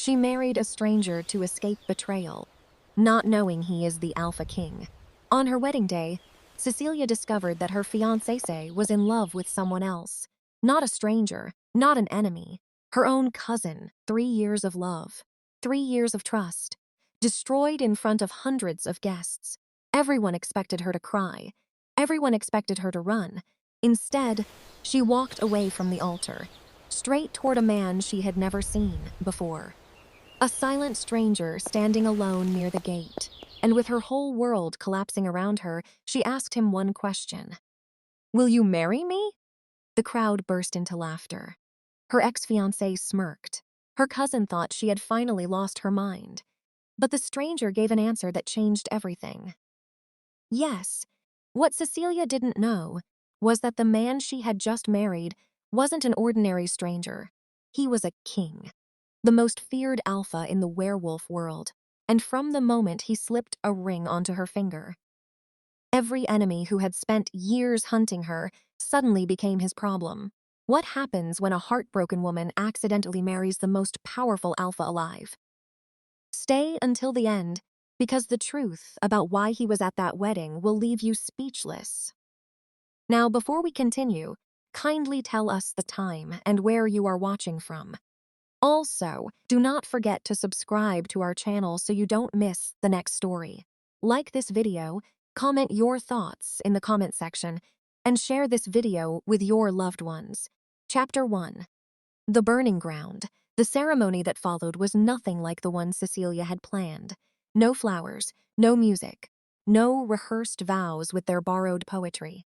She married a stranger to escape betrayal, not knowing he is the AlphaKing. On her wedding day, Cecilia discovered that her fiancé was in love with someone else. Not a stranger, not an enemy. Her own cousin. 3 years of love. 3 years of trust. Destroyed in front of hundreds of guests. Everyone expected her to cry. Everyone expected her to run. Instead, she walked away from the altar, straight toward a man she had never seen before. A silent stranger standing alone near the gate, and with her whole world collapsing around her, she asked him one question. "Will you marry me?" The crowd burst into laughter. Her ex-fiancé smirked. Her cousin thought she had finally lost her mind. But the stranger gave an answer that changed everything. Yes, what Cecilia didn't know was that the man she had just married wasn't an ordinary stranger. He was a king, the most feared alpha in the werewolf world, and from the moment he slipped a ring onto her finger, every enemy who had spent years hunting her suddenly became his problem. What happens when a heartbroken woman accidentally marries the most powerful alpha alive? Stay until the end, because the truth about why he was at that wedding will leave you speechless. Now, before we continue, kindly tell us the time and where you are watching from. Also, do not forget to subscribe to our channel so you don't miss the next story. Like this video, comment your thoughts in the comment section, and share this video with your loved ones. Chapter 1. The Burning Ground. The ceremony that followed was nothing like the one Cecilia had planned. No flowers, no music, no rehearsed vows with their borrowed poetry.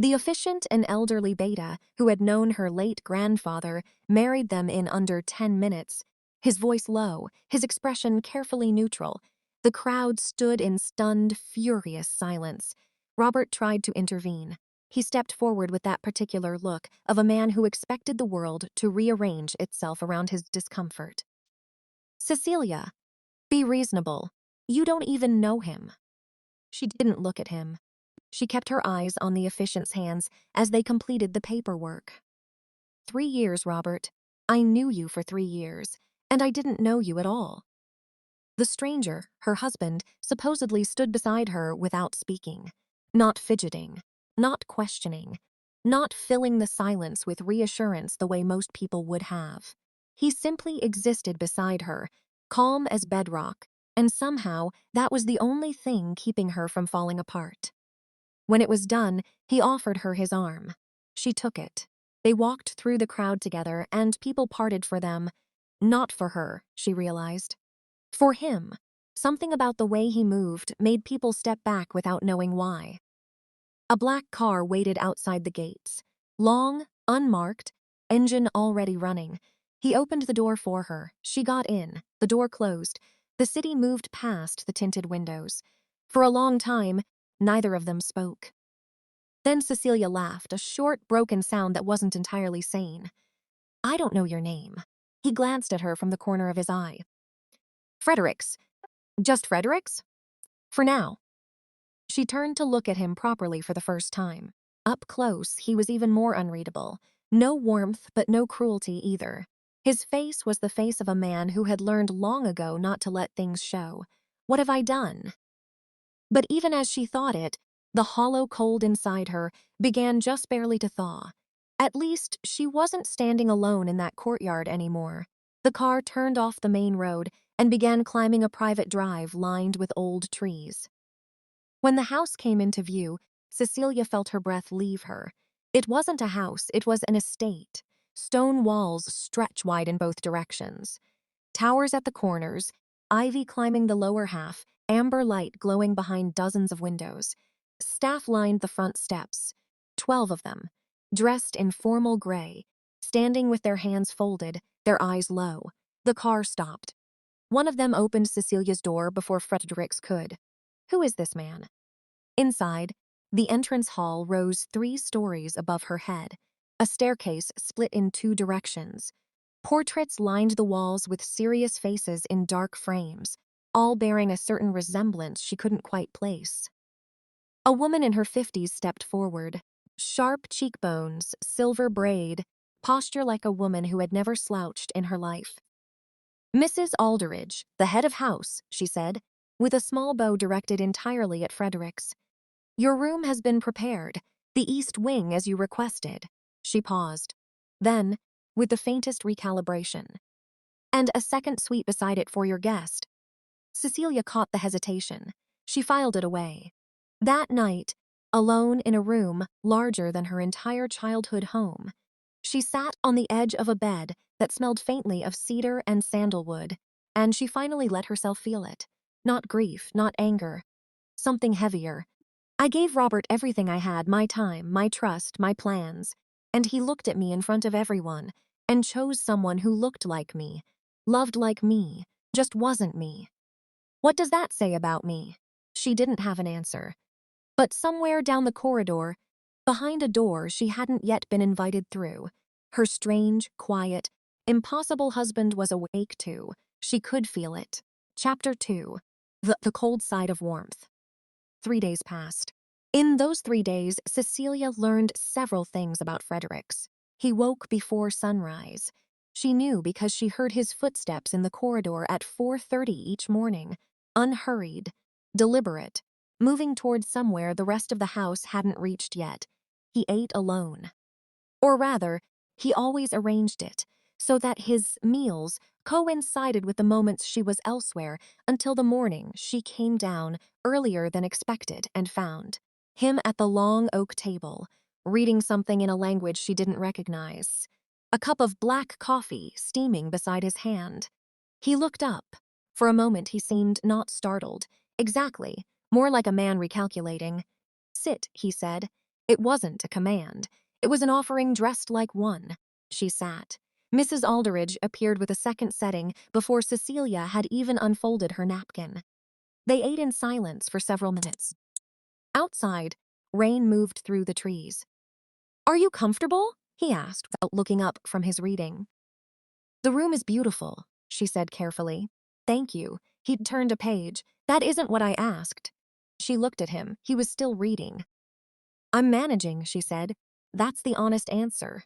The efficient and elderly Beta, who had known her late grandfather, married them in under 10 minutes. His voice low, his expression carefully neutral. The crowd stood in stunned, furious silence. Robert tried to intervene. He stepped forward with that particular look of a man who expected the world to rearrange itself around his discomfort. "Cecilia, be reasonable. You don't even know him." She didn't look at him. She kept her eyes on the officiant's hands as they completed the paperwork. 3 years, Robert. I knew you for 3 years, and I didn't know you at all." The stranger, her husband, supposedly stood beside her without speaking, not fidgeting, not questioning, not filling the silence with reassurance the way most people would have. He simply existed beside her, calm as bedrock, and somehow that was the only thing keeping her from falling apart. When it was done, he offered her his arm. She took it. They walked through the crowd together, and people parted for them. Not for her, she realized. For him. Something about the way he moved made people step back without knowing why. A black car waited outside the gates. Long, unmarked, engine already running. He opened the door for her. She got in. The door closed. The city moved past the tinted windows. For a long time, neither of them spoke. Then Cecilia laughed, a short, broken sound that wasn't entirely sane. "I don't know your name." He glanced at her from the corner of his eye. "Fredericks. Just Fredericks? For now." She turned to look at him properly for the first time. Up close, he was even more unreadable. No warmth, but no cruelty either. His face was the face of a man who had learned long ago not to let things show. What have I done? But even as she thought it, the hollow cold inside her began just barely to thaw. At least, she wasn't standing alone in that courtyard anymore. The car turned off the main road and began climbing a private drive lined with old trees. When the house came into view, Cecilia felt her breath leave her. It wasn't a house, it was an estate. Stone walls stretch wide in both directions. Towers at the corners, ivy climbing the lower half, amber light glowing behind dozens of windows. Staff lined the front steps, 12 of them, dressed in formal gray, standing with their hands folded, their eyes low. The car stopped. One of them opened Cecilia's door before Fredericks could. Who is this man? Inside, the entrance hall rose 3 stories above her head. A staircase split in 2 directions. Portraits lined the walls with serious faces in dark frames, all bearing a certain resemblance she couldn't quite place. A woman in her 50s stepped forward. Sharp cheekbones, silver braid, posture like a woman who had never slouched in her life. Mrs. Aldridge, the head of house, she said, with a small bow directed entirely at Fredericks. Your room has been prepared, the east wing as you requested. She paused. Then, with the faintest recalibration. And a second suite beside it for your guest. Cecilia caught the hesitation. She filed it away. That night, alone in a room larger than her entire childhood home, she sat on the edge of a bed that smelled faintly of cedar and sandalwood, and she finally let herself feel it. Not grief, not anger. Something heavier. I gave Robert everything I had, my time, my trust, my plans, and he looked at me in front of everyone and chose someone who looked like me, loved like me, just wasn't me. What does that say about me? She didn't have an answer. But somewhere down the corridor, behind a door she hadn't yet been invited through, her strange, quiet, impossible husband was awake too. She could feel it. Chapter 2. The Cold Side of Warmth. 3 days passed. In those 3 days, Cecilia learned several things about Fredericks. He woke before sunrise. She knew because she heard his footsteps in the corridor at 4:30 each morning, unhurried, deliberate, moving toward somewhere the rest of the house hadn't reached yet. He ate alone. Or rather, he always arranged it, so that his meals coincided with the moments she was elsewhere until the morning she came down earlier than expected and found him at the long oak table, reading something in a language she didn't recognize, a cup of black coffee steaming beside his hand. He looked up. For a moment he seemed not startled. Exactly, more like a man recalculating. Sit, he said. It wasn't a command. It was an offering dressed like one. She sat. Mrs. Aldridge appeared with a second setting before Cecilia had even unfolded her napkin. They ate in silence for several minutes. Outside, rain moved through the trees. Are you comfortable? He asked without looking up from his reading. The room is beautiful, she said carefully. Thank you. He'd turned a page. That isn't what I asked. She looked at him. He was still reading. I'm managing, she said. That's the honest answer.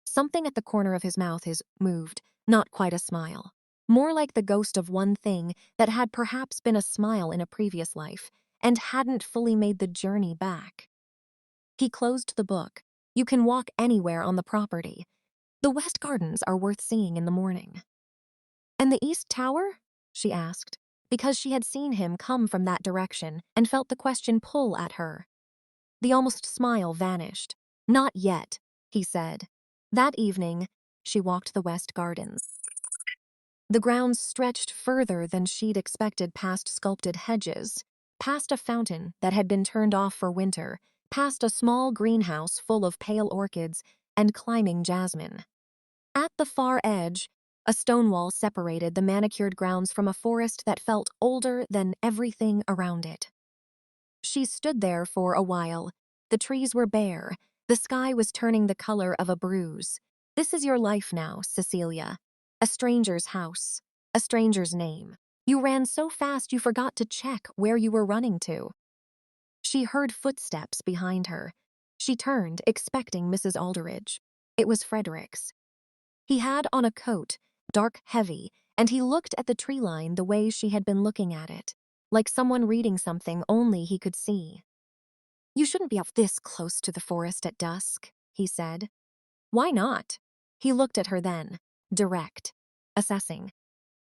Something at the corner of his mouth moved, not quite a smile. More like the ghost of one thing that had perhaps been a smile in a previous life and hadn't fully made the journey back. He closed the book. You can walk anywhere on the property. The West Gardens are worth seeing in the morning. And the East Tower? She asked, because she had seen him come from that direction and felt the question pull at her. The almost smile vanished. Not yet, he said. That evening, she walked the West Gardens. The grounds stretched further than she'd expected past sculpted hedges, past a fountain that had been turned off for winter, past a small greenhouse full of pale orchids and climbing jasmine. At the far edge, a stone wall separated the manicured grounds from a forest that felt older than everything around it. She stood there for a while. The trees were bare. The sky was turning the color of a bruise. This is your life now, Cecilia. A stranger's house. A stranger's name. You ran so fast you forgot to check where you were running to. She heard footsteps behind her. She turned, expecting Mrs. Aldridge. It was Fredericks. He had on a coat, dark, heavy, and he looked at the tree line the way she had been looking at it, like someone reading something only he could see. You shouldn't be up this close to the forest at dusk, he said. Why not? He looked at her then, direct, assessing.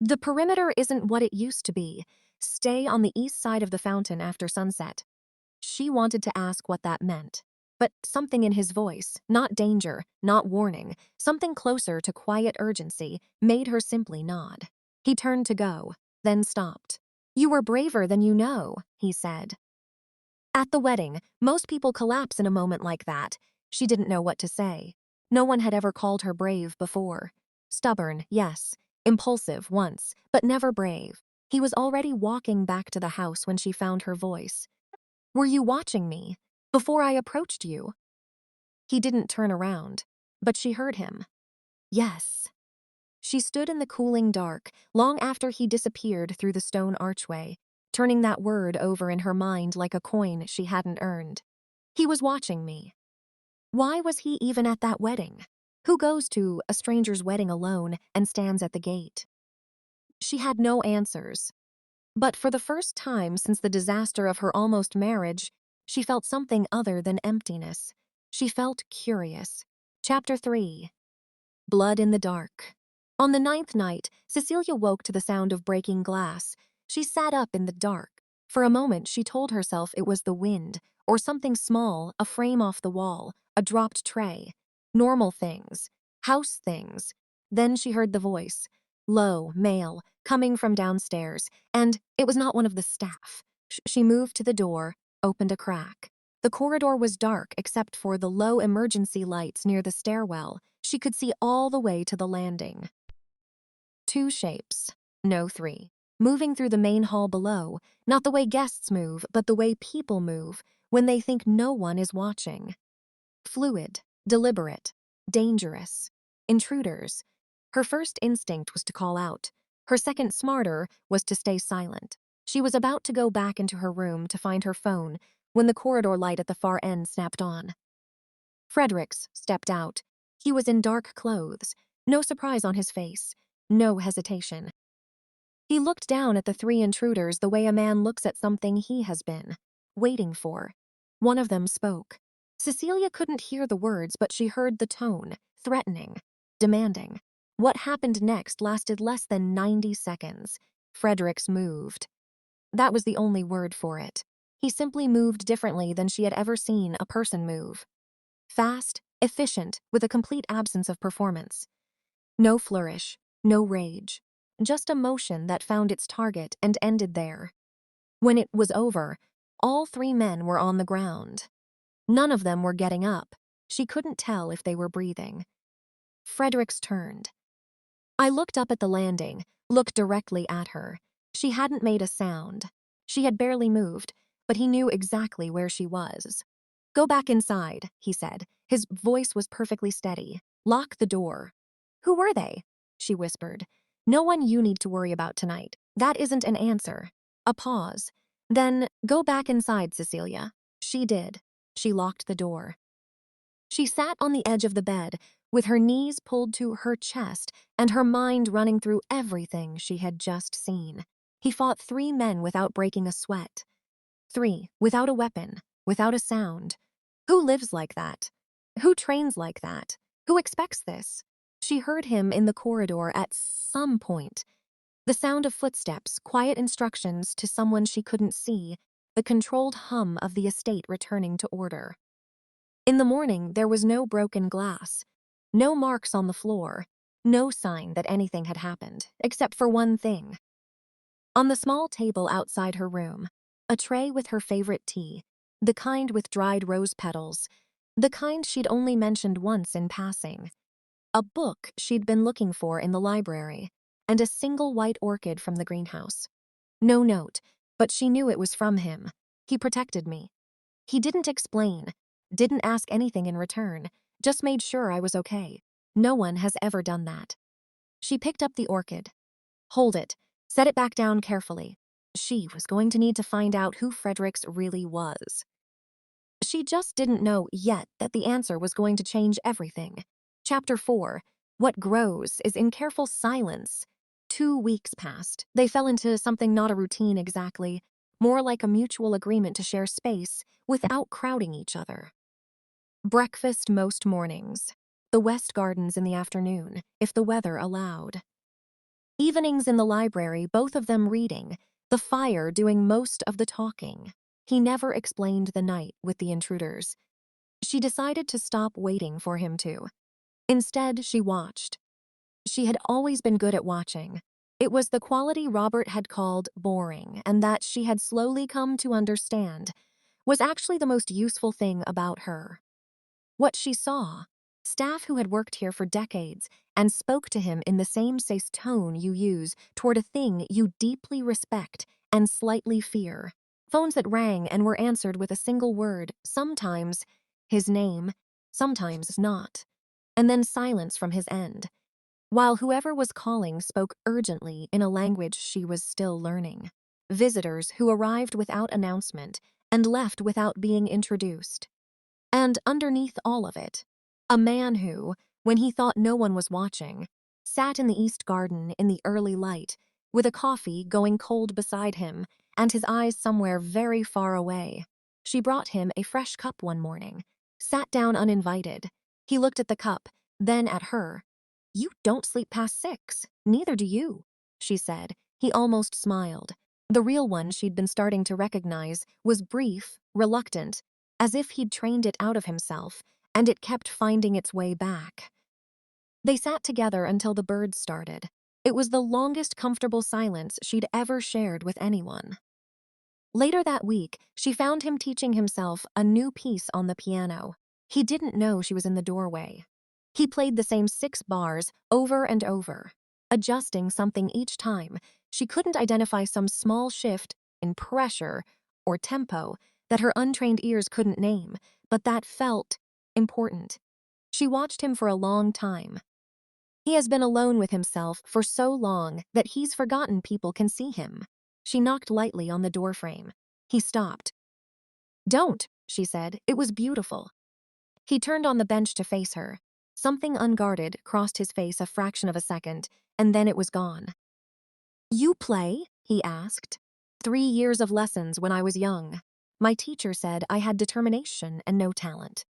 The perimeter isn't what it used to be. Stay on the east side of the fountain after sunset. She wanted to ask what that meant. But something in his voice, not danger, not warning, something closer to quiet urgency, made her simply nod. He turned to go, then stopped. You were braver than you know, he said. At the wedding, most people collapse in a moment like that. She didn't know what to say. No one had ever called her brave before. Stubborn, yes. Impulsive once, but never brave. He was already walking back to the house when she found her voice. Were you watching me? Before I approached you? He didn't turn around, but she heard him. Yes. She stood in the cooling dark, long after he disappeared through the stone archway, turning that word over in her mind like a coin she hadn't earned. He was watching me. Why was he even at that wedding? Who goes to a stranger's wedding alone and stands at the gate? She had no answers. But for the first time since the disaster of her almost marriage, she felt something other than emptiness. She felt curious. Chapter 3. Blood in the Dark. On the 9th night, Cecilia woke to the sound of breaking glass. She sat up in the dark. For a moment, she told herself it was the wind, or something small, a frame off the wall, a dropped tray. Normal things. House things. Then she heard the voice. Low, male, coming from downstairs, and it was not one of the staff. She moved to the door, opened a crack. The corridor was dark except for the low emergency lights near the stairwell. She could see all the way to the landing. 2 shapes, no 3, moving through the main hall below, not the way guests move, but the way people move when they think no one is watching. Fluid, deliberate, dangerous. Intruders. Her first instinct was to call out. Her second, smarter, was to stay silent. She was about to go back into her room to find her phone when the corridor light at the far end snapped on. Fredericks stepped out. He was in dark clothes, no surprise on his face, no hesitation. He looked down at the 3 intruders the way a man looks at something he has been waiting for. One of them spoke. Cecilia couldn't hear the words, but she heard the tone, threatening, demanding. What happened next lasted less than 90 seconds. Fredericks moved. That was the only word for it. He simply moved differently than she had ever seen a person move. Fast, efficient, with a complete absence of performance. No flourish, no rage, just a motion that found its target and ended there. When it was over, all 3 men were on the ground. None of them were getting up. She couldn't tell if they were breathing. Fredericks turned. I looked up at the landing, looked directly at her. She hadn't made a sound. She had barely moved, but he knew exactly where she was. Go back inside, he said. His voice was perfectly steady. Lock the door. Who were they? She whispered. No one you need to worry about tonight. That isn't an answer. A pause. Then, go back inside, Cecilia. She did. She locked the door. She sat on the edge of the bed, with her knees pulled to her chest and her mind running through everything she had just seen. He fought 3 men without breaking a sweat. 3, without a weapon, without a sound. Who lives like that? Who trains like that? Who expects this? She heard him in the corridor at some point. The sound of footsteps, quiet instructions to someone she couldn't see, the controlled hum of the estate returning to order. In the morning, there was no broken glass, no marks on the floor, no sign that anything had happened, except for one thing. On the small table outside her room, a tray with her favorite tea, the kind with dried rose petals, the kind she'd only mentioned once in passing, a book she'd been looking for in the library, and a single white orchid from the greenhouse. No note, but she knew it was from him. He protected me. He didn't explain, didn't ask anything in return, just made sure I was okay. No one has ever done that. She picked up the orchid. Hold it. Set it back down carefully. She was going to need to find out who Fredericks really was. She just didn't know yet that the answer was going to change everything. Chapter 4. What grows is in careful silence. 2 weeks passed. They fell into something not a routine exactly, more like a mutual agreement to share space without crowding each other. Breakfast most mornings. The West Gardens in the afternoon, if the weather allowed. Evenings in the library, both of them reading, the fire doing most of the talking. He never explained the night with the intruders. She decided to stop waiting for him to. Instead, she watched. She had always been good at watching. It was the quality Robert had called boring, and that she had slowly come to understand was actually the most useful thing about her. What she saw, staff who had worked here for decades and spoke to him in the same safe tone you use toward a thing you deeply respect and slightly fear. Phones that rang and were answered with a single word, sometimes his name, sometimes not, and then silence from his end, while whoever was calling spoke urgently in a language she was still learning. Visitors who arrived without announcement and left without being introduced. And underneath all of it, a man who, when he thought no one was watching, sat in the East Garden in the early light, with a coffee going cold beside him and his eyes somewhere very far away. She brought him a fresh cup one morning, sat down uninvited. He looked at the cup, then at her. "You don't sleep past 6, neither do you," she said. He almost smiled. The real one she'd been starting to recognize was brief, reluctant, as if he'd trained it out of himself, and it kept finding its way back. They sat together until the birds started. It was the longest comfortable silence she'd ever shared with anyone. Later that week, she found him teaching himself a new piece on the piano. He didn't know she was in the doorway. He played the same 6 bars over and over, adjusting something each time. She couldn't identify some small shift in pressure or tempo that her untrained ears couldn't name, but that felt important. She watched him for a long time. He has been alone with himself for so long that he's forgotten people can see him. She knocked lightly on the doorframe. He stopped. "Don't," she said. "It was beautiful." He turned on the bench to face her. Something unguarded crossed his face a fraction of a second, and then it was gone. "You play?" he asked. "3 years of lessons when I was young. My teacher said I had determination and no talent."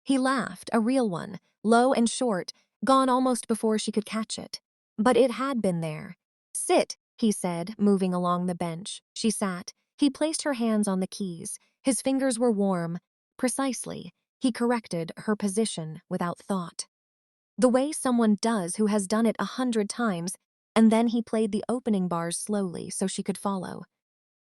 He laughed, a real one, low and short, gone almost before she could catch it. But it had been there. "Sit," he said, moving along the bench. She sat. He placed her hands on the keys. His fingers were warm. Precisely. He corrected her position without thought. The way someone does who has done it 100 times, and then he played the opening bars slowly so she could follow.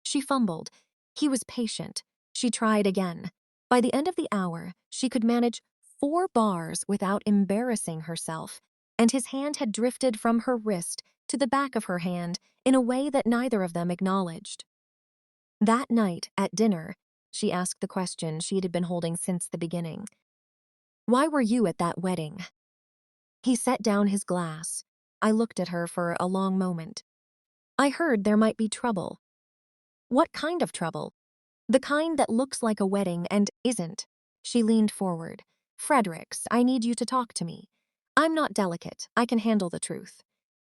She fumbled. He was patient. She tried again. By the end of the hour, she could manage 4 bars without embarrassing herself, and his hand had drifted from her wrist to the back of her hand in a way that neither of them acknowledged. That night, at dinner, she asked the question she had been holding since the beginning. "Why were you at that wedding?" He set down his glass. I looked at her for a long moment. "I heard there might be trouble." "What kind of trouble?" "The kind that looks like a wedding and isn't." She leaned forward. "Fredericks, I need you to talk to me. I'm not delicate. I can handle the truth."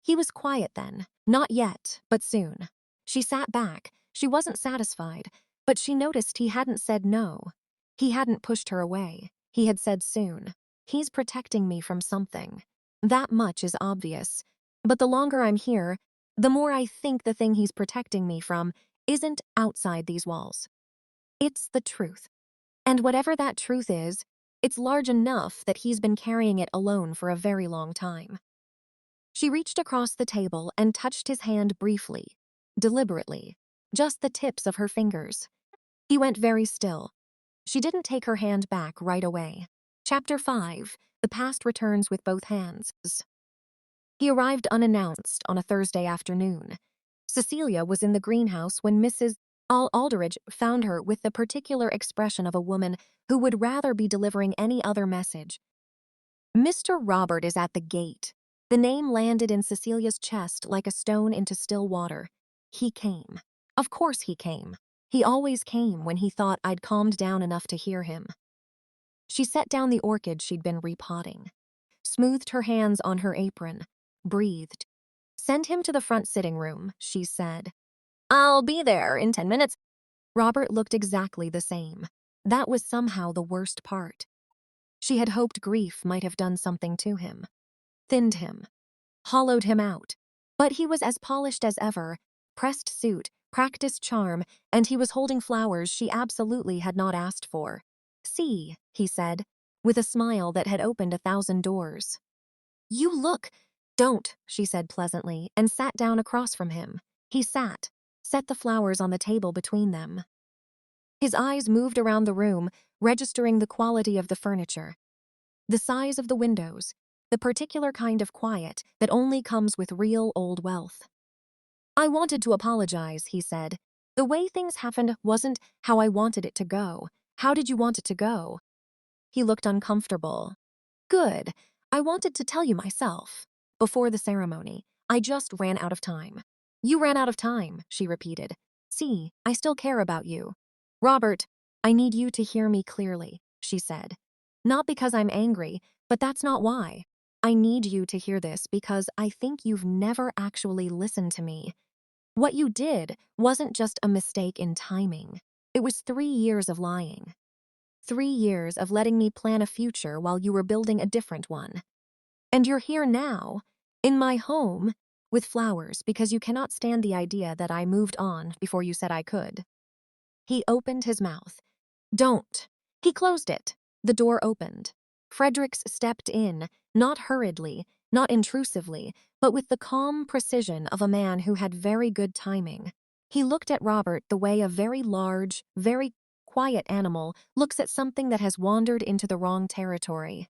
He was quiet then. Not yet, but soon. She sat back. She wasn't satisfied, but she noticed he hadn't said no. He hadn't pushed her away. He had said soon. "He's protecting me from something. That much is obvious. But the longer I'm here, the more I think the thing he's protecting me from isn't outside these walls. It's the truth. And whatever that truth is, it's large enough that he's been carrying it alone for a very long time." She reached across the table and touched his hand briefly, deliberately, just the tips of her fingers. He went very still. She didn't take her hand back right away. Chapter 5. The past returns with both hands. He arrived unannounced on a Thursday afternoon. Cecilia was in the greenhouse when Mrs. Aldridge found her with the particular expression of a woman who would rather be delivering any other message. "Mr. Robert is at the gate." The name landed in Cecilia's chest like a stone into still water. He came. Of course he came. He always came when he thought I'd calmed down enough to hear him. She set down the orchid she'd been repotting, smoothed her hands on her apron, breathed. "Send him to the front sitting room," she said. "I'll be there in 10 minutes. Robert looked exactly the same. That was somehow the worst part. She had hoped grief might have done something to him. Thinned him. Hollowed him out. But he was as polished as ever, pressed suit, practiced charm, and he was holding flowers she absolutely had not asked for. "See," he said, with a smile that had opened 1,000 doors. "You look—" "Don't," she said pleasantly, and sat down across from him. He sat, set the flowers on the table between them. His eyes moved around the room, registering the quality of the furniture, the size of the windows, the particular kind of quiet that only comes with real old wealth. "I wanted to apologize," he said. "The way things happened wasn't how I wanted it to go. How did you want it to go?" He looked uncomfortable. "Good. I wanted to tell you myself. Before the ceremony, I just ran out of time." "You ran out of time," she repeated. "See, I still care about you." "Robert, I need you to hear me clearly," she said. "Not because I'm angry, but that's not why. I need you to hear this because I think you've never actually listened to me. What you did wasn't just a mistake in timing. It was 3 years of lying. 3 years of letting me plan a future while you were building a different one. And you're here now, in my home, with flowers because you cannot stand the idea that I moved on before you said I could. He opened his mouth. Don't. He closed it. The door opened. Fredericks stepped in, not hurriedly, not intrusively, but with the calm precision of a man who had very good timing. He looked at Robert the way a very large, very quiet animal looks at something that has wandered into the wrong territory.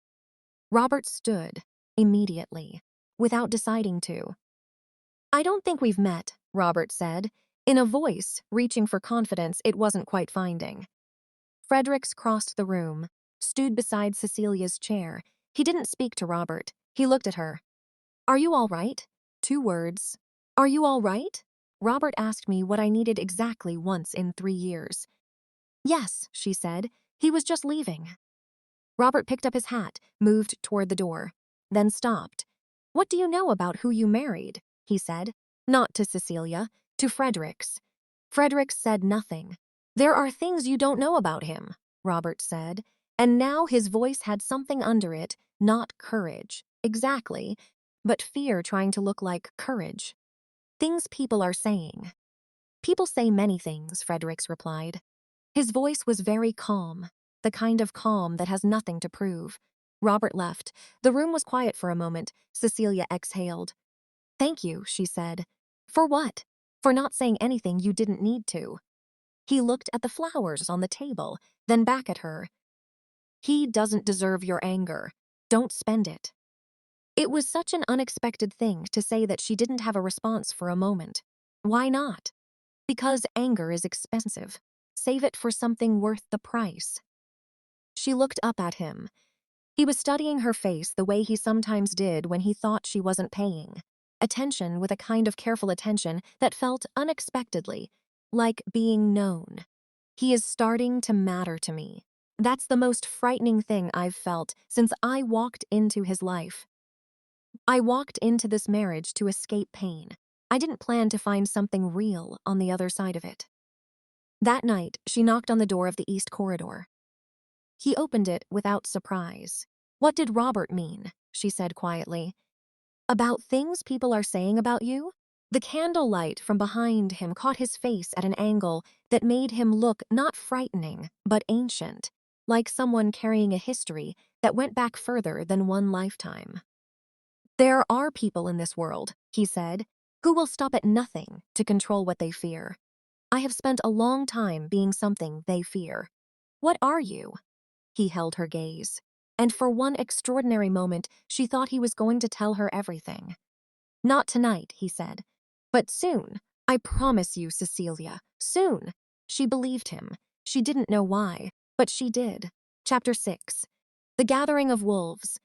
Robert stood, immediately, without deciding to. I don't think we've met, Robert said, in a voice reaching for confidence it wasn't quite finding. Fredericks crossed the room, stood beside Cecilia's chair. He didn't speak to Robert. He looked at her. Are you all right? 2 words. Are you all right? Robert asked me what I needed exactly once in 3 years. Yes, she said. He was just leaving. Robert picked up his hat, moved toward the door, then stopped. What do you know about who you married? He said. Not to Cecilia, to Fredericks. Fredericks said nothing. There are things you don't know about him, Robert said, and now his voice had something under it, not courage, exactly, but fear trying to look like courage. Things people are saying. People say many things, Fredericks replied. His voice was very calm, the kind of calm that has nothing to prove. Robert left. The room was quiet for a moment. Cecilia exhaled. Thank you, she said. For what? For not saying anything you didn't need to. He looked at the flowers on the table, then back at her. He doesn't deserve your anger. Don't spend it. It was such an unexpected thing to say that she didn't have a response for a moment. Why not? Because anger is expensive. Save it for something worth the price. She looked up at him. He was studying her face the way he sometimes did when he thought she wasn't paying. Attention with a kind of careful attention that felt unexpectedly like being known. He is starting to matter to me. That's the most frightening thing I've felt since I walked into his life. I walked into this marriage to escape pain. I didn't plan to find something real on the other side of it. That night, she knocked on the door of the East Corridor. He opened it without surprise. What did Robert mean? She said quietly. About things people are saying about you? The candlelight from behind him caught his face at an angle that made him look not frightening, but ancient, like someone carrying a history that went back further than one lifetime. There are people in this world, he said, who will stop at nothing to control what they fear. I have spent a long time being something they fear. What are you? He held her gaze, and for one extraordinary moment, she thought he was going to tell her everything. Not tonight, he said, but soon. I promise you, Cecilia, soon. She believed him. She didn't know why, but she did. Chapter 6. The Gathering of Wolves.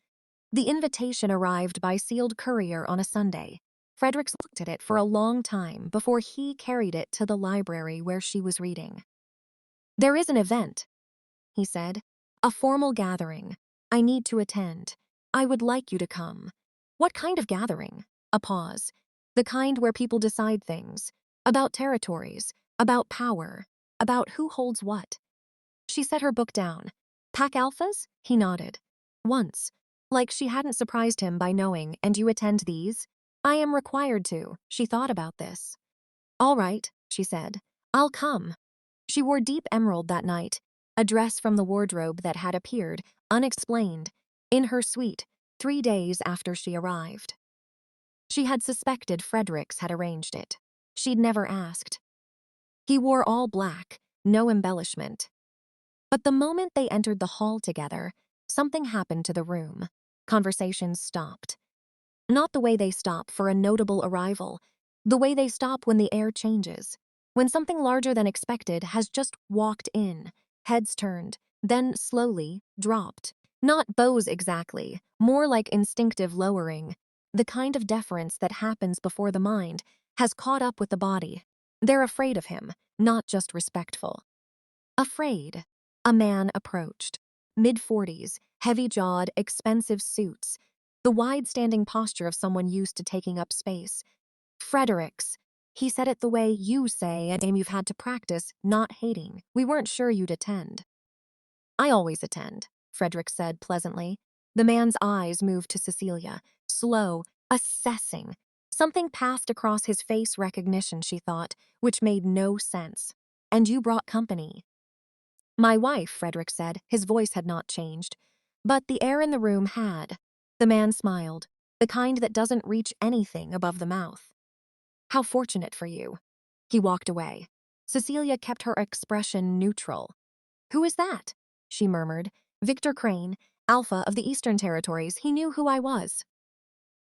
The invitation arrived by sealed courier on a Sunday. Fredericks looked at it for a long time before he carried it to the library where she was reading. There is an event, he said. A formal gathering. I need to attend. I would like you to come. What kind of gathering? A pause. The kind where people decide things. About territories. About power. About who holds what. She set her book down. Pack alphas? He nodded. Once. Like she hadn't surprised him by knowing, and you attend these? I am required to. She thought about this. All right, she said. I'll come. She wore deep emerald that night, a dress from the wardrobe that had appeared, unexplained, in her suite 3 days after she arrived. She had suspected Fredericks had arranged it. She'd never asked. He wore all black, no embellishment. But the moment they entered the hall together, something happened to the room. Conversations stopped. Not the way they stop for a notable arrival, the way they stop when the air changes, when something larger than expected has just walked in, heads turned, then slowly dropped. Not bows exactly, more like instinctive lowering, the kind of deference that happens before the mind has caught up with the body. They're afraid of him, not just respectful. Afraid. A man approached. Mid-40s, heavy-jawed, expensive suits. the wide-standing posture of someone used to taking up space. Fredericks. He said it the way you say, a name you've had to practice, not hating. We weren't sure you'd attend. I always attend, Frederick said pleasantly. The man's eyes moved to Cecilia, slow, assessing. Something passed across his face recognition, she thought, which made no sense. And you brought company. My wife, Frederick said. His voice had not changed. But the air in the room had. The man smiled, the kind that doesn't reach anything above the mouth. How fortunate for you. He walked away. Cecilia kept her expression neutral. Who is that? She murmured. Victor Crane, Alpha of the Eastern Territories. He knew who I was.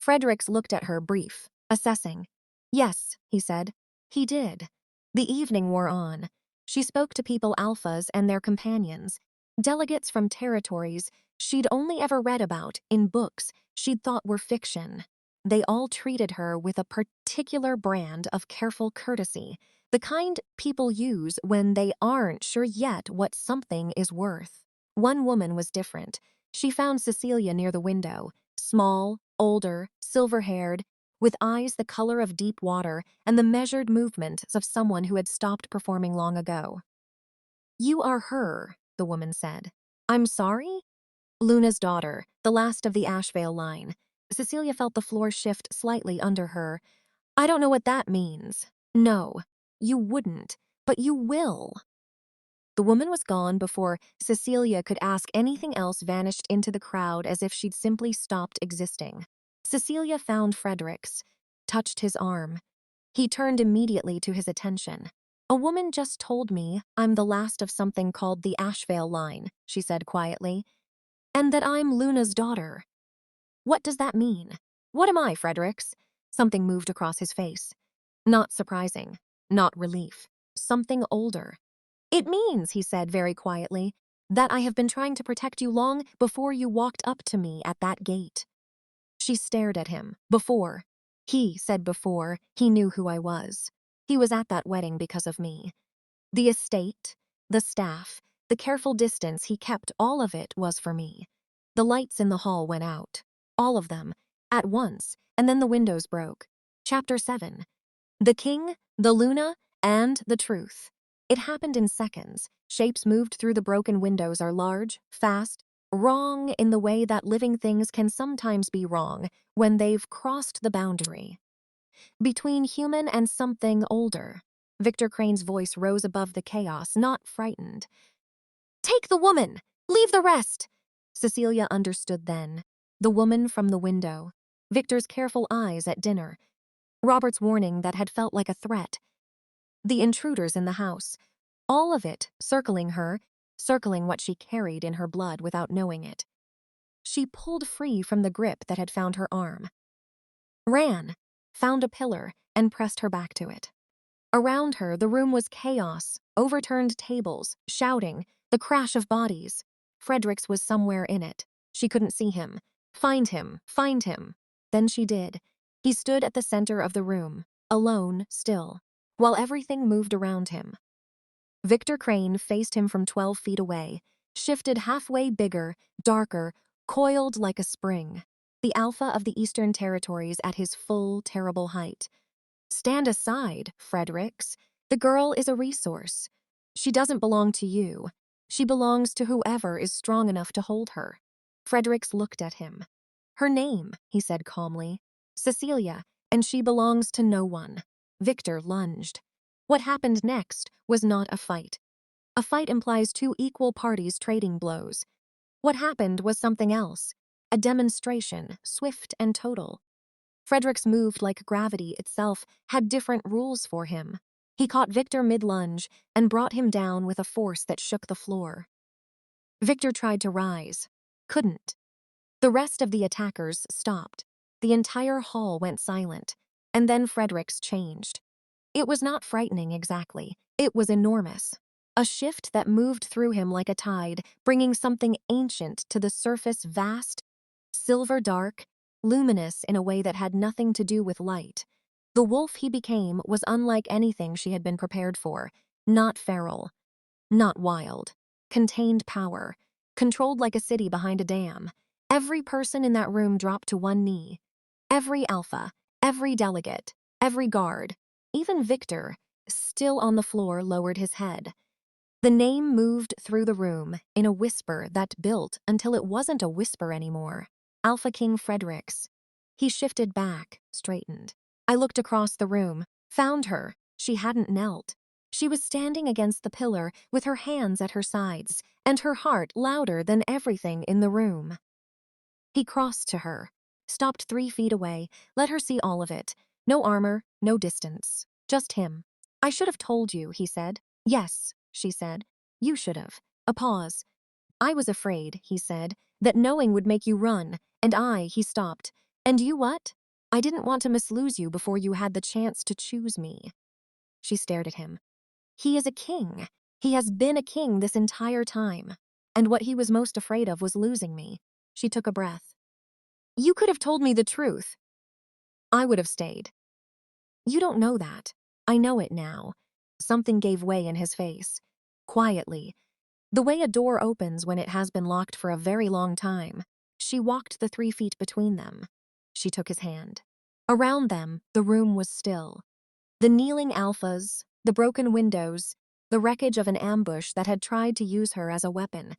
Fredericks looked at her, brief, assessing. Yes, he said. He did. The evening wore on. She spoke to people Alphas and their companions, delegates from territories she'd only ever read about in books she'd thought were fiction. They all treated her with a particular brand of careful courtesy, the kind people use when they aren't sure yet what something is worth. One woman was different. She found Cecilia near the window, small, older, silver-haired, with eyes the color of deep water and the measured movements of someone who had stopped performing long ago. You are her, the woman said. I'm sorry? Luna's daughter, the last of the Ashvale line. Cecilia felt the floor shift slightly under her. I don't know what that means. No, you wouldn't, but you will. The woman was gone before Cecilia could ask anything else, vanished into the crowd as if she'd simply stopped existing. Cecilia found Fredericks, touched his arm. He turned immediately to his attention. A woman just told me I'm the last of something called the Ashvale line, she said quietly, and that I'm Luna's daughter. What does that mean? What am I, Fredericks? Something moved across his face. Not surprising, not relief, something older. It means, he said very quietly, that I have been trying to protect you long before you walked up to me at that gate. She stared at him. Before. He said before he knew who I was. He was at that wedding because of me. The estate, the staff, the careful distance he kept, all of it was for me. The lights in the hall went out. All of them. At once. And then the windows broke. Chapter 7. The King, the Luna, and the Truth. It happened in seconds. Shapes moved through the broken windows are large, fast, wrong in the way that living things can sometimes be wrong when they've crossed the boundary. Between human and something older. Victor Crane's voice rose above the chaos, not frightened. Take the woman! Leave the rest! Cecilia understood then. The woman from the window. Victor's careful eyes at dinner. Robert's warning that had felt like a threat. The intruders in the house. All of it circling her, circling what she carried in her blood without knowing it. She pulled free from the grip that had found her arm. Ran, found a pillar, and pressed her back to it. Around her, the room was chaos, overturned tables, shouting, the crash of bodies. Fredericks was somewhere in it. She couldn't see him. Find him, find him. Then she did. He stood at the center of the room, alone, still, while everything moved around him. Victor Crane faced him from 12 feet away, shifted halfway, bigger, darker, coiled like a spring. The Alpha of the Eastern Territories at his full, terrible height. Stand aside, Fredericks. The girl is a resource. She doesn't belong to you. She belongs to whoever is strong enough to hold her. Fredericks looked at him. Her name, he said calmly. Cecilia, and she belongs to no one. Victor lunged. What happened next was not a fight. A fight implies two equal parties trading blows. What happened was something else. A demonstration, swift and total. Fredericks moved like gravity itself, had different rules for him. He caught Victor mid-lunge and brought him down with a force that shook the floor. Victor tried to rise. Couldn't. The rest of the attackers stopped. The entire hall went silent. And then Fredericks changed. It was not frightening exactly. It was enormous. A shift that moved through him like a tide, bringing something ancient to the surface, vast, silver dark, luminous in a way that had nothing to do with light. The wolf he became was unlike anything she had been prepared for. Not feral. Not wild. Contained power. Controlled like a city behind a dam. Every person in that room dropped to one knee. Every alpha, every delegate, every guard, even Victor, still on the floor, lowered his head. The name moved through the room in a whisper that built until it wasn't a whisper anymore. AlphaKing Fredericks. He shifted back, straightened. I looked across the room, found her. She hadn't knelt. She was standing against the pillar with her hands at her sides, and her heart louder than everything in the room. He crossed to her, stopped 3 feet away, let her see all of it. No armor, no distance, just him. I should have told you, he said. Yes, she said. You should have. A pause. I was afraid, he said, that knowing would make you run, and he stopped. And you what? I didn't want to mislose you before you had the chance to choose me. She stared at him. He is a king. He has been a king this entire time. And what he was most afraid of was losing me. She took a breath. You could have told me the truth. I would have stayed. You don't know that. I know it now. Something gave way in his face. Quietly. The way a door opens when it has been locked for a very long time. She walked the 3 feet between them. She took his hand. Around them, the room was still. The kneeling alphas, the broken windows, the wreckage of an ambush that had tried to use her as a weapon.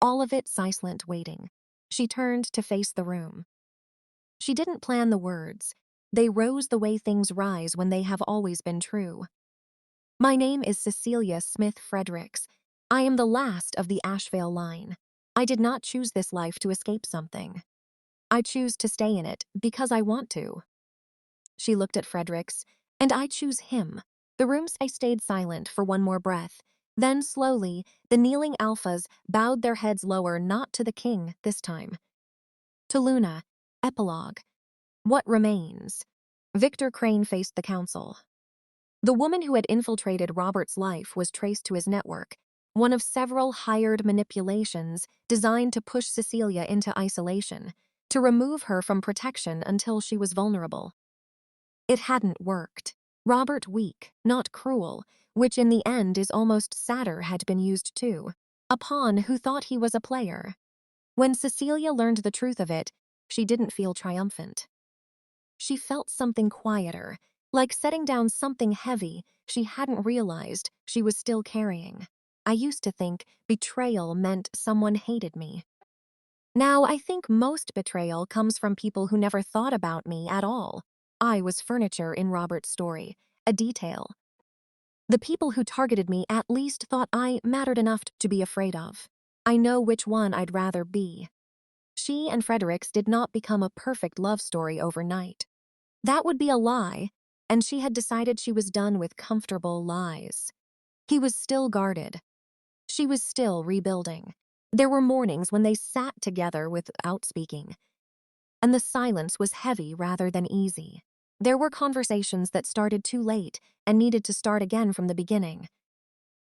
All of it silent, waiting. She turned to face the room. She didn't plan the words. They rose the way things rise when they have always been true. My name is Cecilia Smith Fredericks. I am the last of the Ashvale line. I did not choose this life to escape something. I choose to stay in it because I want to. She looked at Fredericks, and I choose him. The room stayed silent for one more breath. Then slowly, the kneeling alphas bowed their heads lower, not to the king this time. To Luna. Epilogue. What remains? Victor Crane faced the council. The woman who had infiltrated Robert's life was traced to his network, one of several hired manipulations designed to push Cecilia into isolation, to remove her from protection until she was vulnerable. It hadn't worked. Robert, weak, not cruel, which in the end is almost sadder, had been used too. A pawn who thought he was a player. When Cecilia learned the truth of it, she didn't feel triumphant. She felt something quieter, like setting down something heavy she hadn't realized she was still carrying. I used to think betrayal meant someone hated me. Now I think most betrayal comes from people who never thought about me at all. I was furniture in Robert's story, a detail. The people who targeted me at least thought I mattered enough to be afraid of. I know which one I'd rather be. She and Fredericks did not become a perfect love story overnight. That would be a lie, and she had decided she was done with comfortable lies. He was still guarded. She was still rebuilding. There were mornings when they sat together without speaking, and the silence was heavy rather than easy. There were conversations that started too late and needed to start again from the beginning.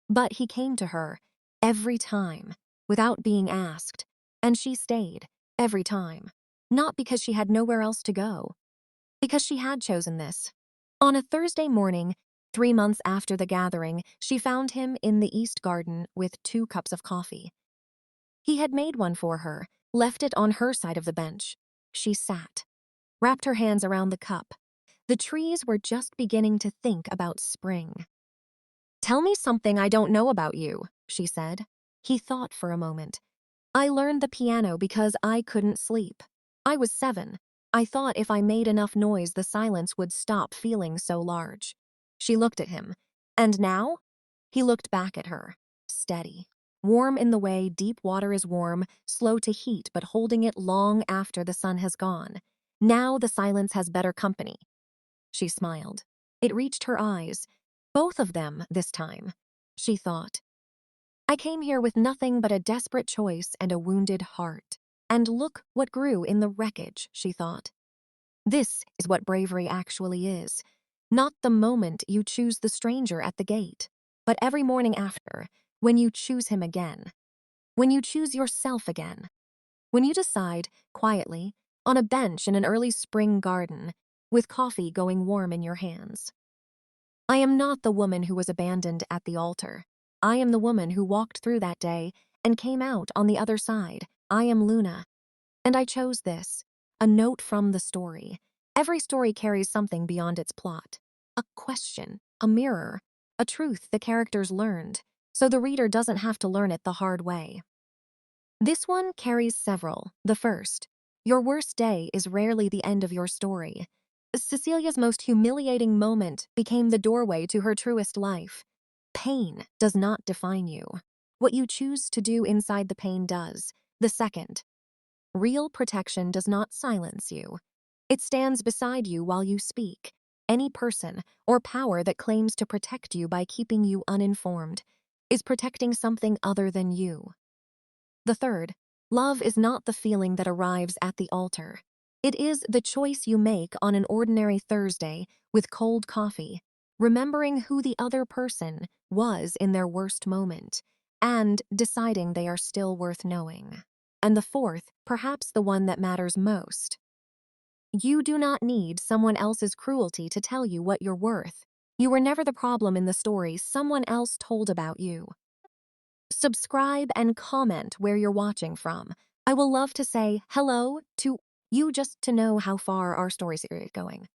But he came to her, every time, without being asked, and she stayed, every time. Not because she had nowhere else to go, because she had chosen this. On a Thursday morning, 3 months after the gathering, she found him in the East Garden with 2 cups of coffee. He had made one for her, left it on her side of the bench. She sat, wrapped her hands around the cup. The trees were just beginning to think about spring. Tell me something I don't know about you, she said. He thought for a moment. I learned the piano because I couldn't sleep. I was 7. I thought if I made enough noise, the silence would stop feeling so large. She looked at him. And now? He looked back at her, steady. Warm in the way deep water is warm, slow to heat but holding it long after the sun has gone. Now the silence has better company. She smiled. It reached her eyes. Both of them this time, she thought. I came here with nothing but a desperate choice and a wounded heart. And look what grew in the wreckage, she thought. This is what bravery actually is. Not the moment you choose the stranger at the gate, but every morning after, when you choose him again. When you choose yourself again. When you decide, quietly, on a bench in an early spring garden, with coffee going warm in your hands. I am not the woman who was abandoned at the altar. I am the woman who walked through that day and came out on the other side. I am Luna. And I chose this, a note from the story. Every story carries something beyond its plot. A question, a mirror, a truth the characters learned, so the reader doesn't have to learn it the hard way. This one carries several. The first, your worst day is rarely the end of your story. Cecilia's most humiliating moment became the doorway to her truest life. Pain does not define you. What you choose to do inside the pain does. The second, real protection does not silence you. It stands beside you while you speak. Any person or power that claims to protect you by keeping you uninformed is protecting something other than you. The third, love is not the feeling that arrives at the altar. It is the choice you make on an ordinary Thursday with cold coffee, remembering who the other person was in their worst moment, and deciding they are still worth knowing. And the fourth, perhaps the one that matters most. You do not need someone else's cruelty to tell you what you're worth. You were never the problem in the story someone else told about you. Subscribe and comment where you're watching from. I will love to say hello to you just to know how far our stories are going.